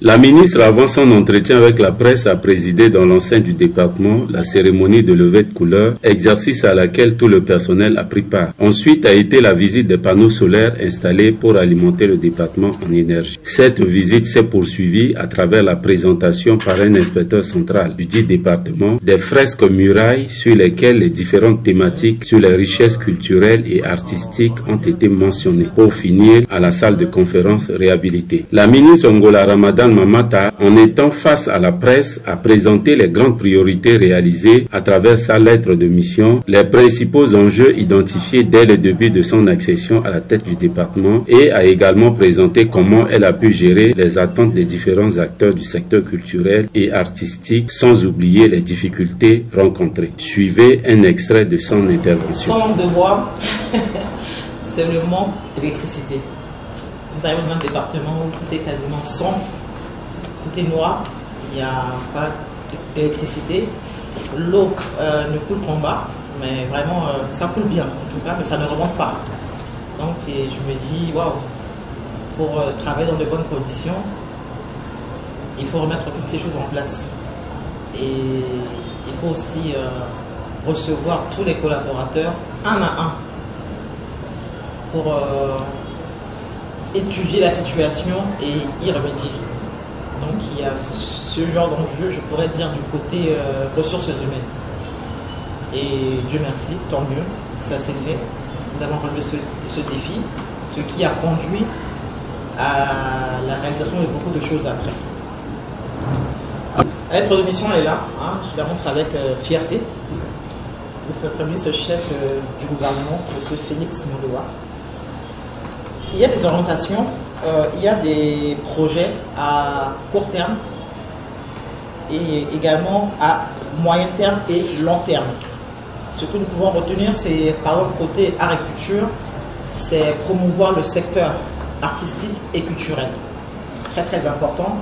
La ministre, avant son entretien avec la presse, a présidé dans l'enceinte du département la cérémonie de levée de couleurs, exercice à laquelle tout le personnel a pris part. Ensuite a été la visite des panneaux solaires installés pour alimenter le département en énergie. Cette visite s'est poursuivie à travers la présentation par un inspecteur central du dit département des fresques murailles sur lesquelles les différentes thématiques sur les richesses culturelles et artistiques ont été mentionnées, pour finir à la salle de conférence réhabilitée. La ministre Ngola Ramadan Mamata, en étant face à la presse, a présenté les grandes priorités réalisées à travers sa lettre de mission, les principaux enjeux identifiés dès le début de son accession à la tête du département et a également présenté comment elle a pu gérer les attentes des différents acteurs du secteur culturel et artistique, sans oublier les difficultés rencontrées. Suivez un extrait de son intervention. Son manque de bois, c'est le manque d'électricité. Vous arrivez dans un département où tout est quasiment sombre. Tout est noir, il n'y a pas d'électricité, l'eau ne coule qu'en bas, mais vraiment ça coule bien en tout cas, mais ça ne remonte pas. Donc je me dis, waouh, pour travailler dans de bonnes conditions, il faut remettre toutes ces choses en place. Et il faut aussi recevoir tous les collaborateurs un à un pour étudier la situation et y remédier. Donc il y a ce genre d'enjeu, je pourrais dire, du côté ressources humaines. Et Dieu merci, tant mieux, ça s'est fait. Nous avons relevé ce défi, ce qui a conduit à la réalisation de beaucoup de choses après. La lettre de mission, elle est là, hein, je la montre avec fierté. Le Premier ministre, chef du gouvernement, M. Félix Moloa. Il y a des orientations. Il y a des projets à court terme et également à moyen terme et long terme. Ce que nous pouvons retenir, c'est par exemple côté art et culture, c'est promouvoir le secteur artistique et culturel. Très très important.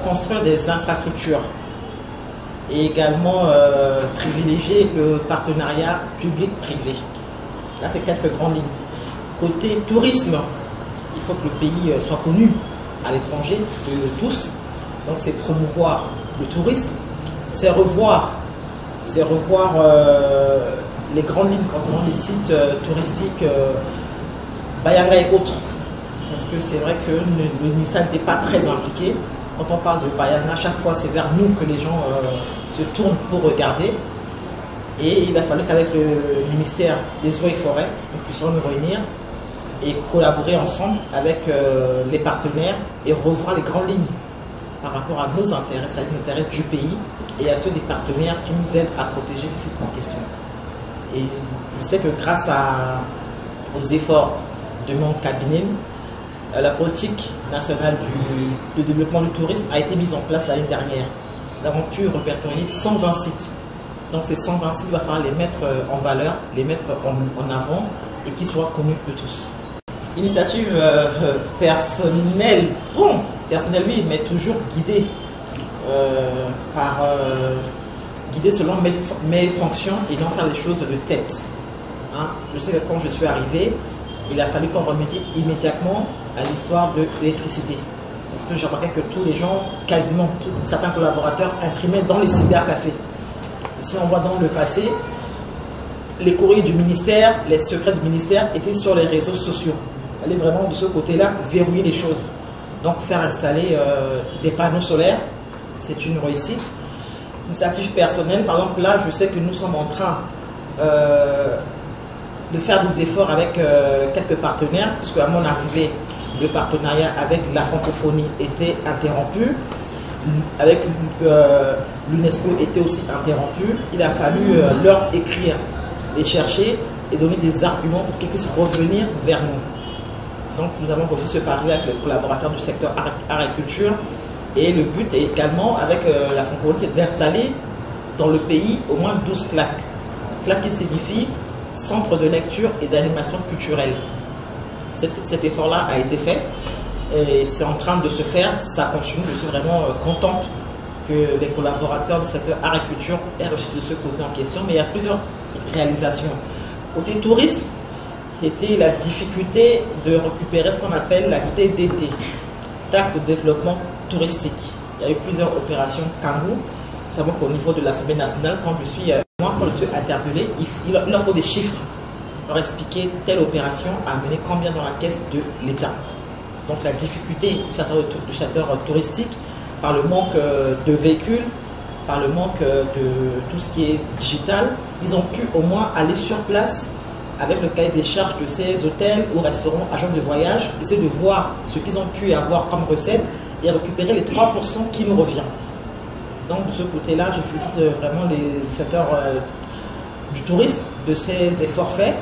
Construire des infrastructures et également privilégier le partenariat public-privé. Là, c'est quelques grandes lignes. Côté tourisme, il faut que le pays soit connu à l'étranger de tous. Donc c'est promouvoir le tourisme, c'est revoir les grandes lignes concernant les sites touristiques, Bayanga et autres. Parce que c'est vrai que le ministère n'était pas très impliqué. Quand on parle de Bayanga, chaque fois c'est vers nous que les gens se tournent pour regarder. Et il a fallu qu'avec le ministère des Eaux et Forêts, nous puissions nous réunir et collaborer ensemble avec les partenaires et revoir les grandes lignes par rapport à nos intérêts, c'est-à-dire les intérêts du pays et à ceux des partenaires qui nous aident à protéger ces sites en question. Et je sais que grâce aux efforts de mon cabinet, la politique nationale de développement du tourisme a été mise en place l'année dernière. Nous avons pu répertorier 120 sites. Donc ces 120 sites, il va falloir les mettre en valeur, les mettre en avant et qu'ils soient connus de tous. Initiative personnelle, bon, personnelle oui, mais toujours guidée guidée selon mes fonctions et non faire les choses de tête. Hein? Je sais que quand je suis arrivé, il a fallu qu'on remédie immédiatement à l'histoire de l'électricité. Parce que j'ai remarqué que tous les gens, quasiment certains collaborateurs, imprimaient dans les cybercafés. Si on voit dans le passé, les courriers du ministère, les secrets du ministère étaient sur les réseaux sociaux. Il fallait vraiment de ce côté-là verrouiller les choses. Donc faire installer des panneaux solaires, c'est une réussite. Initiative personnelle, par exemple là, je sais que nous sommes en train de faire des efforts avec quelques partenaires, puisque à mon arrivée, le partenariat avec la francophonie était interrompu, avec l'UNESCO était aussi interrompu. Il a fallu leur écrire, les chercher et donner des arguments pour qu'ils puissent revenir vers nous. Donc nous avons reçu ce partenariat avec les collaborateurs du secteur art et culture. Et le but est également, avec la francophonie, c'est d'installer dans le pays au moins 12 CLAC. CLAC qui signifie Centre de lecture et d'animation culturelle. Cet effort-là a été fait et c'est en train de se faire, ça continue. Je suis vraiment contente que les collaborateurs du secteur art et culture aient reçu de ce côté en question, mais il y a plusieurs réalisations. Côté tourisme, était la difficulté de récupérer ce qu'on appelle la TDT, taxe de développement touristique. Il y a eu plusieurs opérations Kangoo. Nous savons qu'au niveau de l'Assemblée nationale, quand je suis interpellé, il leur faut des chiffres. Leur expliquer telle opération a amené combien dans la caisse de l'État. Donc la difficulté du secteur touristique, par le manque de véhicules, par le manque de tout ce qui est digital, ils ont pu au moins aller sur place avec le cahier des charges de ces hôtels ou restaurants, agences de voyage, essayer de voir ce qu'ils ont pu avoir comme recette et récupérer les 3% qui nous revient. Donc de ce côté-là, je félicite vraiment les secteurs du tourisme de ces efforts faits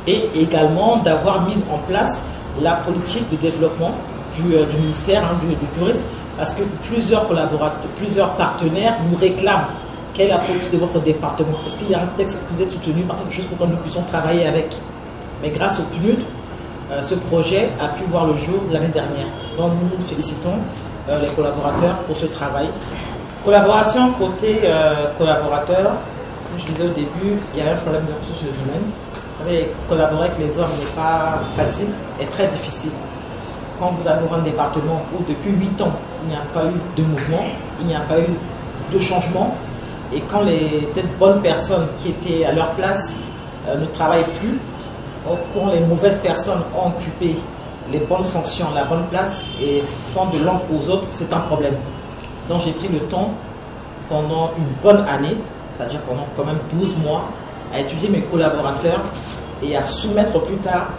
et également d'avoir mis en place la politique de développement du ministère du tourisme, parce que plusieurs collaborateurs, plusieurs partenaires nous réclament quelle est la politique de votre département. Est-ce qu'il y a un texte que vous êtes soutenu par quelque chose pour que nous puissions travailler avec? Mais grâce au PNUD, ce projet a pu voir le jour l'année dernière. Donc nous félicitons les collaborateurs pour ce travail. Collaboration côté collaborateurs, comme je disais au début, il y a un problème de ressources humaines. Collaborer avec les hommes n'est pas facile et très difficile. Quand vous avez un département où depuis 8 ans, il n'y a pas eu de mouvement, il n'y a pas eu de changement, et quand les bonnes personnes qui étaient à leur place ne travaillent plus, quand les mauvaises personnes ont occupé les bonnes fonctions, la bonne place et font de l'ombre aux autres, c'est un problème. Donc j'ai pris le temps pendant une bonne année, c'est-à-dire pendant quand même 12 mois, à étudier mes collaborateurs et à soumettre plus tard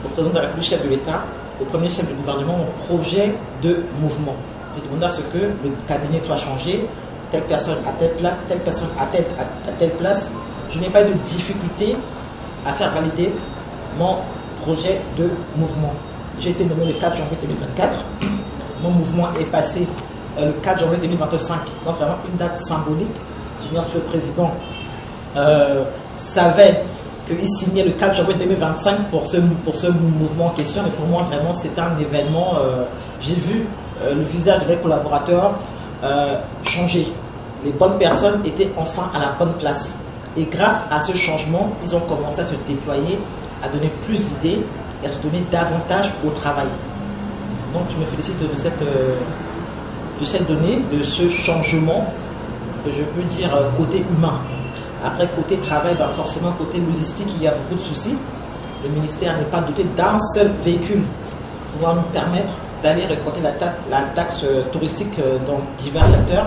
au président de la République, chef de l'État, au premier chef du gouvernement, mon projet de mouvement. J'ai demandé à ce que le cabinet soit changé, telle personne à telle place, telle personne à telle place. Je n'ai pas eu de difficulté à faire valider mon projet de mouvement. J'ai été nommé le 4 janvier 2024. Mon mouvement est passé le 4 janvier 2025. Donc vraiment une date symbolique. J'ignore que le président savait qu'il signait le 4 janvier 2025 pour ce mouvement en question. Mais pour moi, vraiment, c'était un événement. J'ai vu le visage de mes collaborateurs changer. Les bonnes personnes étaient enfin à la bonne place. Et grâce à ce changement, ils ont commencé à se déployer, à donner plus d'idées et à se donner davantage au travail. Donc je me félicite de cette donnée, de ce changement, que je peux dire côté humain. Après, côté travail, ben forcément, côté logistique, il y a beaucoup de soucis. Le ministère n'est pas doté d'un seul véhicule pour pouvoir nous permettre d'aller récolter la taxe touristique dans divers secteurs.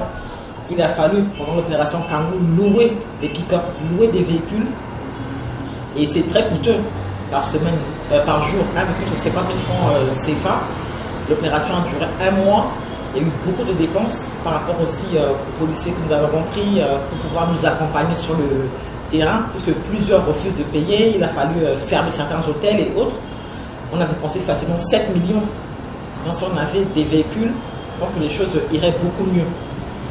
Il a fallu, pendant l'opération Kangoo, louer des pick-up, louer des véhicules. Et c'est très coûteux par semaine, par jour, 1,50 000 francs CFA. L'opération a duré 1 mois. Il y a eu beaucoup de dépenses par rapport aussi aux policiers que nous avons pris pour pouvoir nous accompagner sur le terrain, puisque plusieurs refusent de payer. Il a fallu fermer certains hôtels et autres. On a dépensé facilement 7 millions. Donc si on avait des véhicules, je pense que les choses iraient beaucoup mieux.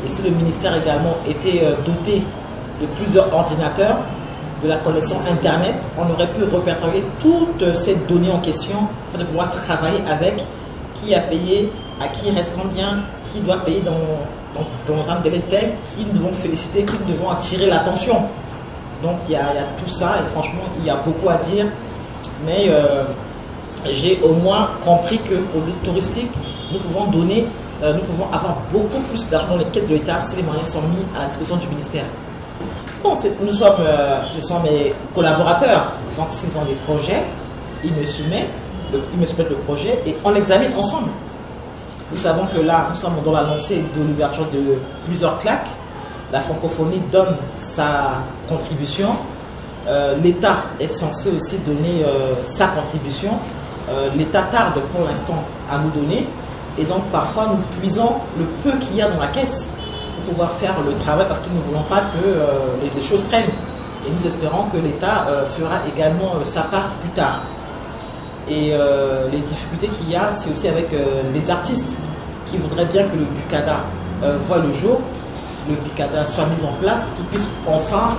Et si le ministère également était doté de plusieurs ordinateurs, de la connexion Internet, on aurait pu répertorier toutes ces données en question afin de pouvoir travailler avec qui a payé, à qui il reste combien, qui doit payer dans un délai tel, qui nous devons féliciter, qui nous devons attirer l'attention. Donc il y a tout ça et franchement il y a beaucoup à dire. Mais j'ai au moins compris qu'au niveau touristique, nous pouvons donner, nous pouvons avoir beaucoup plus d'argent dans les caisses de l'État si les moyens sont mis à la disposition du ministère. Bon, ce sont mes collaborateurs. Donc s'ils ont des projets, ils me soumettent le projet et on l'examine ensemble. Nous savons que là, nous sommes dans la lancée de l'ouverture de plusieurs claques. La francophonie donne sa contribution. L'État est censé aussi donner sa contribution. L'État tarde pour l'instant à nous donner. Et donc parfois nous puisons le peu qu'il y a dans la caisse pour pouvoir faire le travail parce que nous ne voulons pas que les choses traînent. Et nous espérons que l'État fera également sa part plus tard. Et les difficultés qu'il y a, c'est aussi avec les artistes qui voudraient bien que le Bucada voit le jour, le Bucada soit mis en place, qu'ils puissent enfin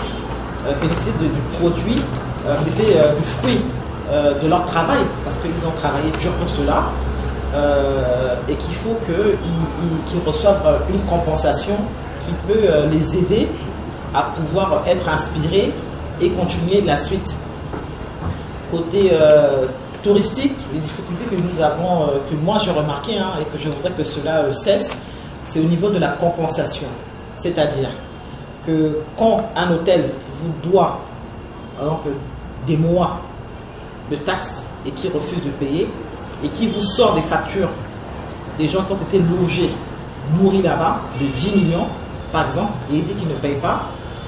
bénéficier du produit, bénéficier du fruit de leur travail, parce qu'ils ont travaillé dur pour cela, et qu'il faut qu'ils reçoivent une compensation qui peut les aider à pouvoir être inspirés et continuer la suite. Côté touristique, les difficultés que nous avons, que moi j'ai remarqué et que je voudrais que cela cesse, c'est au niveau de la compensation. C'est-à-dire que quand un hôtel vous doit, par exemple, des mois de taxes et qui refuse de payer, et qui vous sort des factures des gens qui ont été logés, nourris là-bas, de 10 millions, par exemple, et il dit qu'il ne paye pas,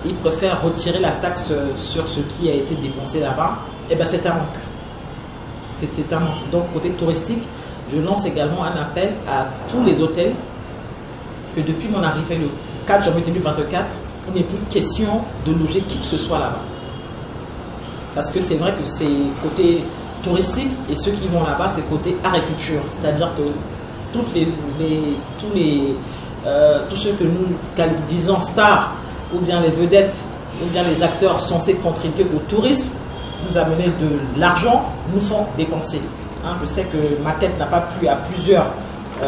il préfère retirer la taxe sur ce qui a été dépensé là-bas, et bien c'est un manque. C'est un manque. Donc, côté touristique, je lance également un appel à tous les hôtels que depuis mon arrivée le 4 janvier 2024, il n'est plus question de loger qui que ce soit là-bas. Parce que c'est vrai que c'est côté touristique et ceux qui vont là-bas, c'est côté agriculture. C'est-à-dire que tous ceux que nous disons stars, ou bien les vedettes, ou bien les acteurs censés contribuer au tourisme, nous amener de l'argent, nous font dépenser. Je sais que ma tête n'a pas plu à plusieurs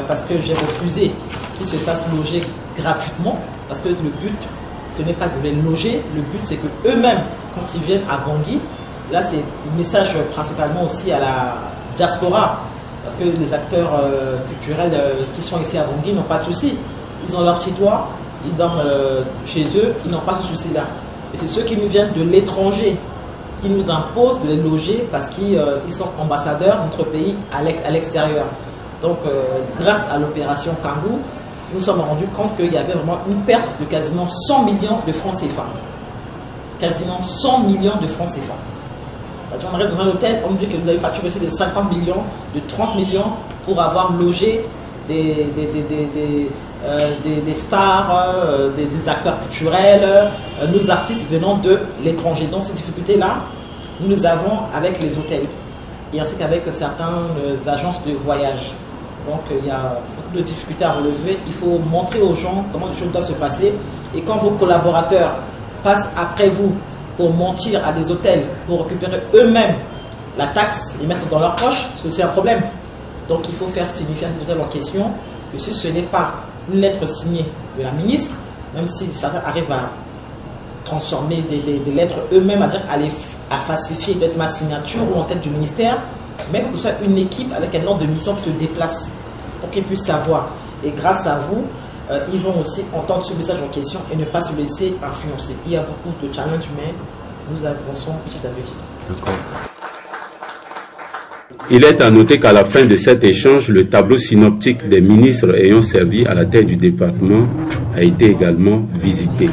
parce que j'ai refusé qu'ils se fassent loger gratuitement, parce que le but, ce n'est pas de les loger, le but c'est qu'eux-mêmes, quand ils viennent à Bangui, là c'est un message principalement aussi à la diaspora, parce que les acteurs culturels qui sont ici à Bangui n'ont pas de soucis. Ils ont leur petit toit, ils dorment chez eux, ils n'ont pas ce souci-là. Et c'est ceux qui nous viennent de l'étranger qui nous imposent de les loger parce qu'ils sont ambassadeurs de notre pays à l'extérieur. Donc, grâce à l'opération Kangou, nous nous sommes rendus compte qu'il y avait vraiment une perte de quasiment 100 millions de francs CFA. Quasiment 100 millions de francs CFA. On arrive dans un hôtel, on me dit que vous avez facturé aussi des 50 millions, de 30 millions pour avoir logé des stars, des acteurs culturels, nos artistes venant de l'étranger. Donc ces difficultés-là, nous les avons avec les hôtels et ainsi qu'avec certaines agences de voyage. Donc il y a beaucoup de difficultés à relever. Il faut montrer aux gens comment les choses doivent se passer. Et quand vos collaborateurs passent après vous pour mentir à des hôtels, pour récupérer eux-mêmes la taxe et mettre dans leur poche, parce que c'est un problème. Donc il faut faire signifier à ces hôtels en question que si ce n'est pas une lettre signée de la ministre, même si certains arrivent à transformer des lettres eux-mêmes, à falsifier peut-être ma signature ou en tête du ministère, mais que ce soit une équipe avec un ordre de mission qui se déplace pour qu'ils puissent savoir. Et grâce à vous, ils vont aussi entendre ce message en question et ne pas se laisser influencer. Il y a beaucoup de challenges, mais nous avançons petit à petit. D'accord. Il est à noter qu'à la fin de cet échange, le tableau synoptique des ministres ayant servi à la tête du département a été également visité.